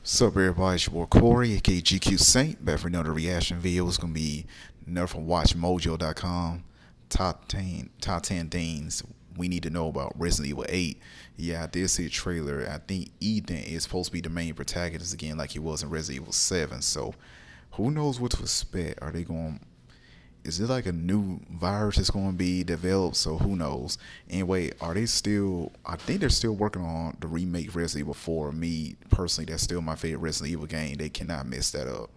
What's up, everybody? It's your boy Corey, aka GQ Saint, back for another reaction video. It's gonna be another from WatchMojo.com. Top 10 things we need to know about Resident Evil 8. Yeah, I did see a trailer. I think Ethan is supposed to be the main protagonist again, like he was in Resident Evil 7. So, who knows what to expect? Are they going? Is it like a new virus that's going to be developed? So who knows? Anyway, are they still? I think they're still working on the remake Resident Evil 4. Me personally, that's still my favorite Resident Evil game. They cannot mess that up.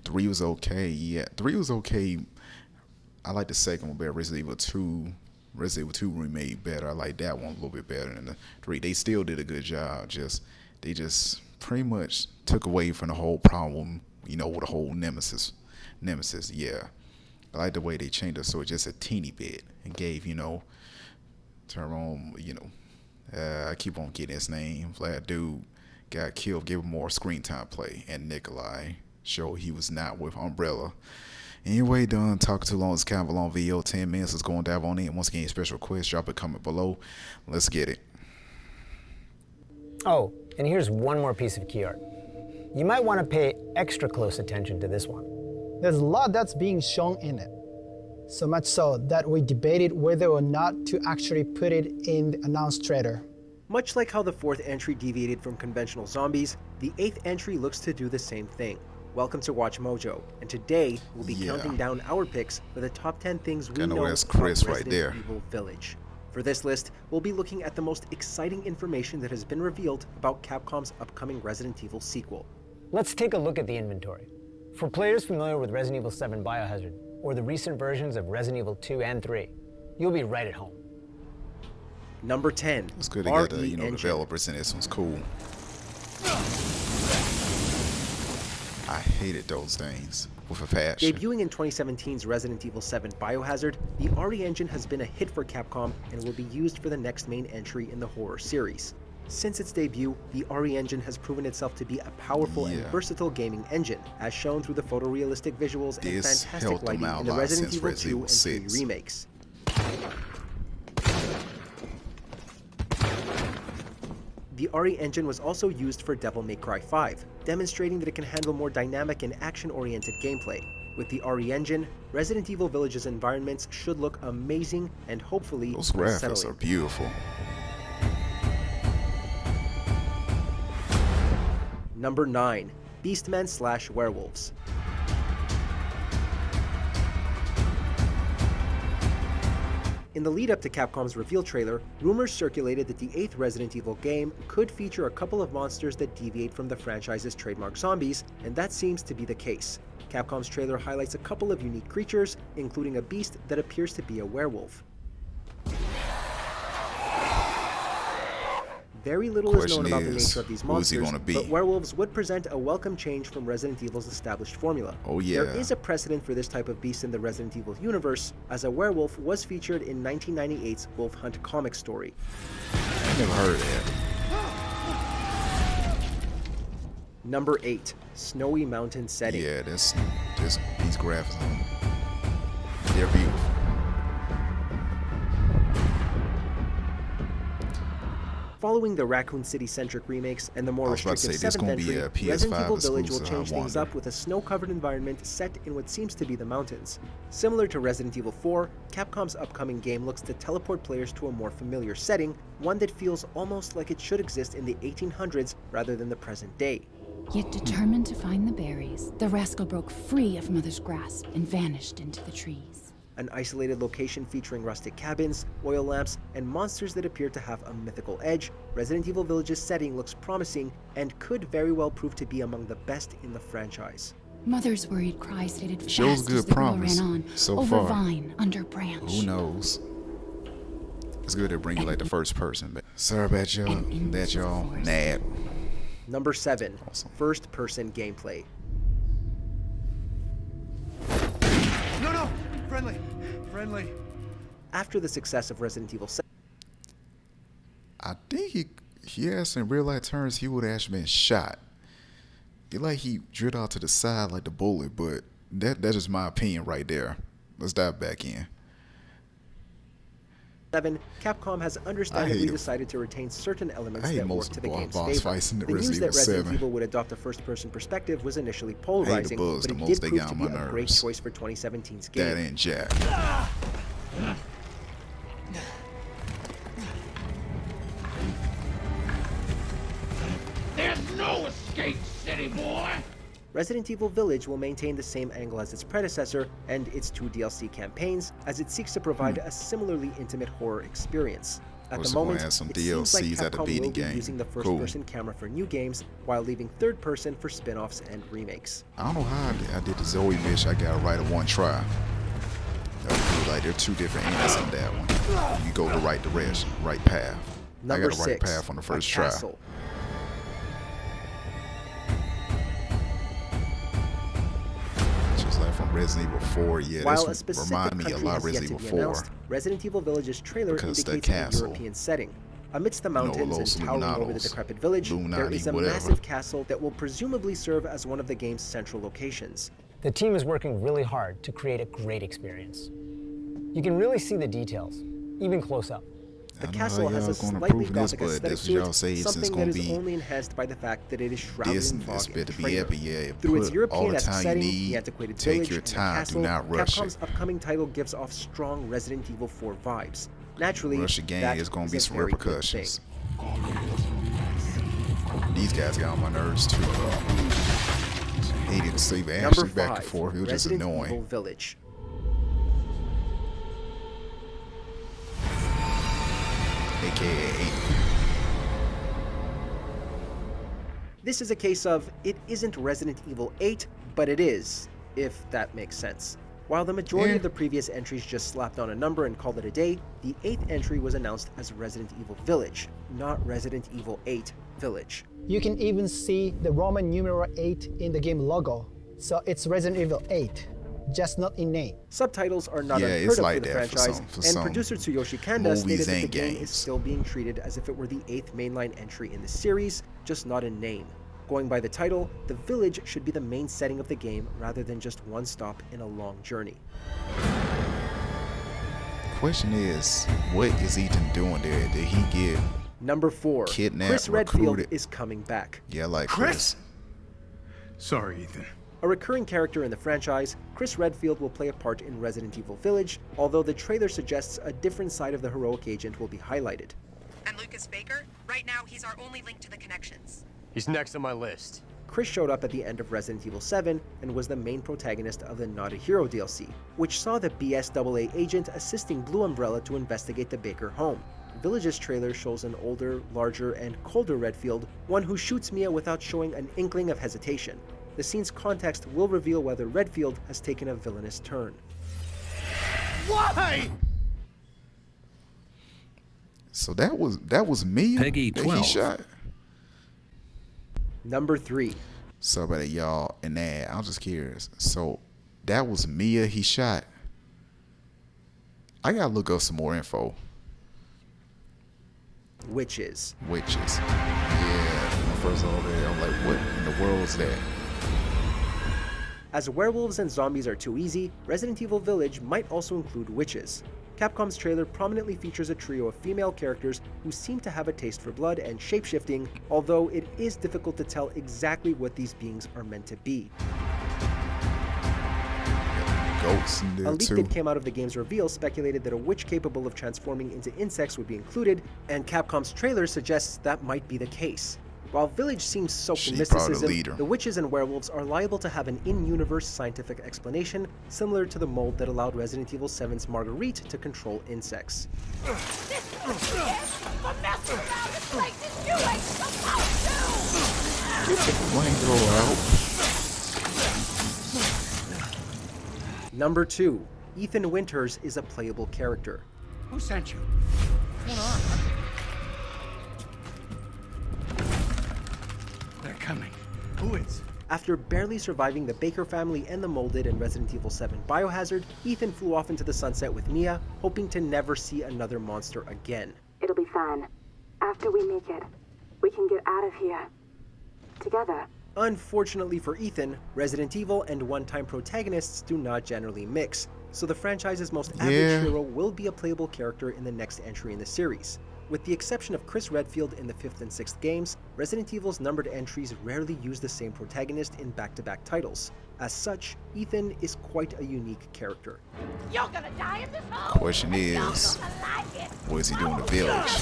3 was okay. Yeah, 3 was okay. I like the second one better. Resident Evil 2. Resident Evil 2 remade better. I like that one a little bit better than the 3. They still did a good job. They just pretty much took away from the whole problem. With the whole Nemesis. Yeah. I like the way they changed it, so it's just a teeny bit and gave, Tyrone, I keep on getting his name. That dude got killed, gave him more screen time play, and Nikolai showed he was not with Umbrella. Anyway, done talking too long. It's kind of a long video, 10 minutes. Let's go and dive on in. Once again, special request, drop a comment below. Let's get it. Oh, and here's one more piece of key art. You might want to pay extra close attention to this one. There's a lot that's being shown in it. So much so that we debated whether or not to actually put it in the announced trailer. Much like how the 4th entry deviated from conventional zombies, the 8th entry looks to do the same thing. Welcome to Watch Mojo, and today we'll be counting down our picks for the top 10 things we know that's about Chris Resident right there. Evil Village. For this list, we'll be looking at the most exciting information that has been revealed about Capcom's upcoming Resident Evil sequel. Let's take a look at the inventory. For players familiar with Resident Evil 7 Biohazard, or the recent versions of Resident Evil 2 and 3, you'll be right at home. Number 10. It's good to get the RE Engine. developers in this one's cool. I hated those things with a passion. Debuting in 2017's Resident Evil 7 Biohazard, the RE Engine has been a hit for Capcom and will be used for the next main entry in the horror series. Since its debut, the RE Engine has proven itself to be a powerful and versatile gaming engine, as shown through the photorealistic visuals and fantastic lighting in the Resident Evil 2 and 3 remakes. The RE Engine was also used for Devil May Cry 5, demonstrating that it can handle more dynamic and action-oriented gameplay. With the RE Engine, Resident Evil Village's environments should look amazing and hopefully those graphics unsettling. are beautiful. Number 9. Beastmen / Werewolves. In the lead-up to Capcom's reveal trailer, rumors circulated that the 8th Resident Evil game could feature a couple of monsters that deviate from the franchise's trademark zombies, and that seems to be the case. Capcom's trailer highlights a couple of unique creatures, including a beast that appears to be a werewolf. Very little is known about the nature of these monsters, but werewolves would present a welcome change from Resident Evil's established formula. Oh yeah. There is a precedent for this type of beast in the Resident Evil universe, as a werewolf was featured in 1998's Wolf Hunt comic story. I never heard of that. Number 8. Snowy Mountain Setting. Yeah, these graphics, they're beautiful. Following the Raccoon City-centric remakes and the more restrictive 7th entry, Resident Evil Village will change things up with a snow-covered environment set in what seems to be the mountains. Similar to Resident Evil 4, Capcom's upcoming game looks to teleport players to a more familiar setting, one that feels almost like it should exist in the 1800s rather than the present day. Yet determined to find the berries, the rascal broke free of Mother's grasp and vanished into the trees. An isolated location featuring rustic cabins, oil lamps, and monsters that appear to have a mythical edge, Resident Evil Village's setting looks promising and could very well prove to be among the best in the franchise. Mother's worried cry stated shows fast good as the girl promise ran on, so over far. vine, under branch. Who knows? It's good to bring you like the first person, but sorry about y'all. That y'all mad. Number 7. Awesome. First-person gameplay. No! Friendly. After the success of Resident Evil 7, I think he has some real life turns. He would have actually been shot. It like he drilled out to the side like the bullet, but that's just my opinion right there. Let's dive back in. 7, Capcom has understandably decided to retain certain elements that work to the game's favor. The news that Resident Evil would adopt a first-person perspective was initially polarizing, but it did prove to be a great choice for 2017's game. That ain't Jack. There's no escape, city boy! Resident Evil Village will maintain the same angle as its predecessor and its 2 DLC campaigns, as it seeks to provide a similarly intimate horror experience. At the moment, it seems like Capcom will be using the first-person camera for new games, while leaving third-person for spin-offs and remakes. I don't know how I did the Zoe mission. I got it right at one try. That was cool. Like, there are 2 different endings in that one. You go the right direction, right path. I got the right path on the first try. From Resident Evil 4, yeah, While a this specific remind me a country lot of has yet Resident to Evil be 4. announced, Resident Evil Village's trailer Because indicates a European setting. Amidst the mountains and towering over the decrepit village, there is a massive castle that will presumably serve as one of the game's central locations. The team is working really hard to create a great experience. You can really see the details, even close up. The castle has a slightly gothic aesthetic to it, something that is only enhanced by the fact that it is shrouded in fog and trailer. Through its European-esque setting, the antiquated village, and the castle, Capcom's upcoming title gives off strong Resident Evil 4 vibes. Naturally, that is going to be some repercussions. These guys got on my nerves too. Hated to save Ashley back and forth. It was just annoying. Resident Evil Village. AKA 8. This is a case of, it isn't Resident Evil 8, but it is, if that makes sense. While the majority of the previous entries just slapped on a number and called it a day, the 8th entry was announced as Resident Evil Village, not Resident Evil 8 Village. You can even see the Roman numeral 8 in the game logo, so it's Resident Evil 8. Just not in name. Subtitles are not unheard of for the franchise, and producer Tsuyoshi Kanda stated that the game is still being treated as if it were the 8th mainline entry in the series, just not in name. Going by the title, the village should be the main setting of the game rather than just one stop in a long journey. Question is, what is Ethan doing there? Did he get Number 4, kidnapped, Chris Redfield recruited? is coming back. Yeah, like Chris. Sorry, Ethan. A recurring character in the franchise, Chris Redfield will play a part in Resident Evil Village, although the trailer suggests a different side of the heroic agent will be highlighted. And Lucas Baker? Right now, he's our only link to the connections. He's next on my list. Chris showed up at the end of Resident Evil 7 and was the main protagonist of the Not a Hero DLC, which saw the BSAA agent assisting Blue Umbrella to investigate the Baker home. Village's trailer shows an older, larger, and colder Redfield, one who shoots Mia without showing an inkling of hesitation. The scene's context will reveal whether Redfield has taken a villainous turn. Why? So that was Mia Peggy 12. that he shot. Number 3. So about y'all, and that I'm just curious. So that was Mia he shot. I gotta look up some more info. Witches. Witches. Yeah, when I first saw that, I'm like, what in the world is that? As werewolves and zombies are too easy, Resident Evil Village might also include witches. Capcom's trailer prominently features a trio of female characters who seem to have a taste for blood and shapeshifting, although it is difficult to tell exactly what these beings are meant to be. Goats in there A leak too. that came out of the game's reveal speculated that a witch capable of transforming into insects would be included, and Capcom's trailer suggests that might be the case. While Village seems soaked in mysticism, the witches and werewolves are liable to have an in-universe scientific explanation, similar to the mold that allowed Resident Evil 7's Marguerite to control insects. Number 2. Ethan Winters is a playable character. Who sent you? What's going on? They're coming. Who is? After barely surviving the Baker family and the Molded in Resident Evil 7 Biohazard, Ethan flew off into the sunset with Mia, hoping to never see another monster again. It'll be fine. After we make it, we can get out of here. Together. Unfortunately for Ethan, Resident Evil and one-time protagonists do not generally mix, so the franchise's most average hero will be a playable character in the next entry in the series. With the exception of Chris Redfield in the 5th and 6th games, Resident Evil's numbered entries rarely use the same protagonist in back-to-back titles. As such, Ethan is quite a unique character. You're gonna die in this hole. Question is, what is he doing in the village?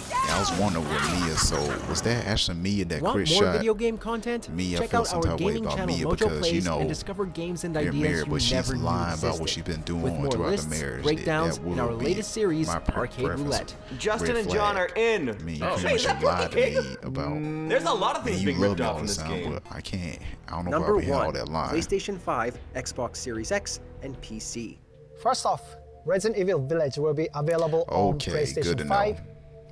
Yeah, I was wondering with Mia, so was that actually Mia that Chris Want more shot? video game content? Mia, Check feel out some our type of way gaming about channel Mia Mojo because, Plays you know, and discover games and they're ideas married, you but she's never knew lying about what existed. she's been doing With more throughout lists, the marriage. breakdowns, That and our would be latest series, my Arcade preference. Roulette. Justin Red and John flag. are in. I mean, you pretty much lied to me about. There's a lot of things You being love ripped me off all in the this time, game. but I can't. I don't know Number if I'll be all 1, that line. PlayStation 5, Xbox Series X, and PC. First off, Resident Evil Village will be available on Okay, good to PlayStation know. 5,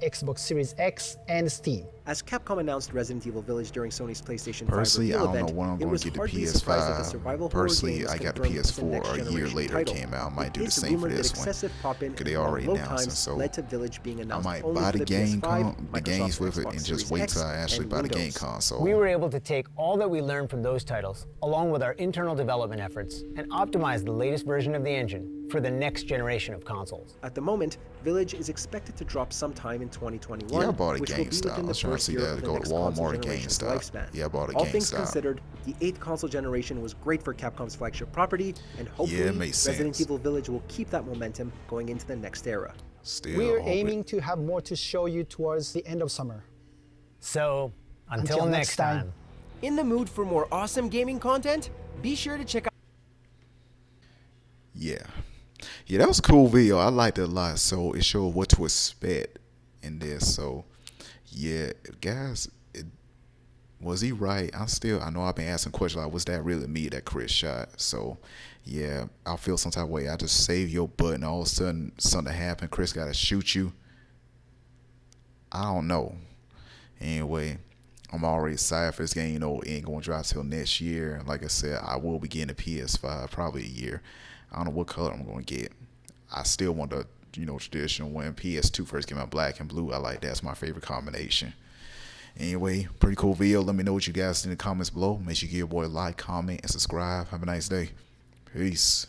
Xbox Series X, and Steam. As Capcom announced Resident Evil Village during Sony's PlayStation 5 Personally, I reveal don't know event, when I'm it going was to get the hardly surprised that the PS5. survival horror Personally, game was I got the confirmed as a PS4 a year next-generation later title. it came out. I might do the It's same for rumored that this one. excessive pop-in Because they and already load announced it, times so led to Village being I announced might only buy for the the game, PS5, the games Microsoft with it, Xbox and just Series wait X, till I actually and buy the game Windows. console. We were able to take all that we learned from those titles, along with our internal development efforts, and optimize the latest version of the engine for the next generation of consoles. At the moment, Village is expected to drop sometime in 2021, Yeah, I bought a which will be GameStop. within I the was trying to first see year that of to the go to next Walmart console or generation's GameStop. lifespan. Yeah, I bought a All things GameStop. considered, the 8th console generation was great for Capcom's flagship property, and hopefully makes Resident sense. Evil Village will keep that momentum going into the next era. Still, We're hope aiming it. to have more to show you towards the end of summer. So, until next time. In the mood for more awesome gaming content? Be sure to check out Yeah, that was a cool video. I liked it a lot. So it showed what to expect in this. So yeah, guys, was he right? I know I've been asking questions like, was that really me that Chris shot? So yeah, I feel some type of way. I just save your button. All of a sudden something happened. Chris got to shoot you. I don't know. Anyway, I'm already excited for this game. You know, it ain't going to drop till next year. Like I said, I will be getting a PS5 probably a year. I don't know what color I'm going to get. I still want the, traditional when PS2 first came out, black and blue. I like that. That's my favorite combination. Anyway, pretty cool video. Let me know what you guys think in the comments below. Make sure you give your boy a like, comment, and subscribe. Have a nice day. Peace.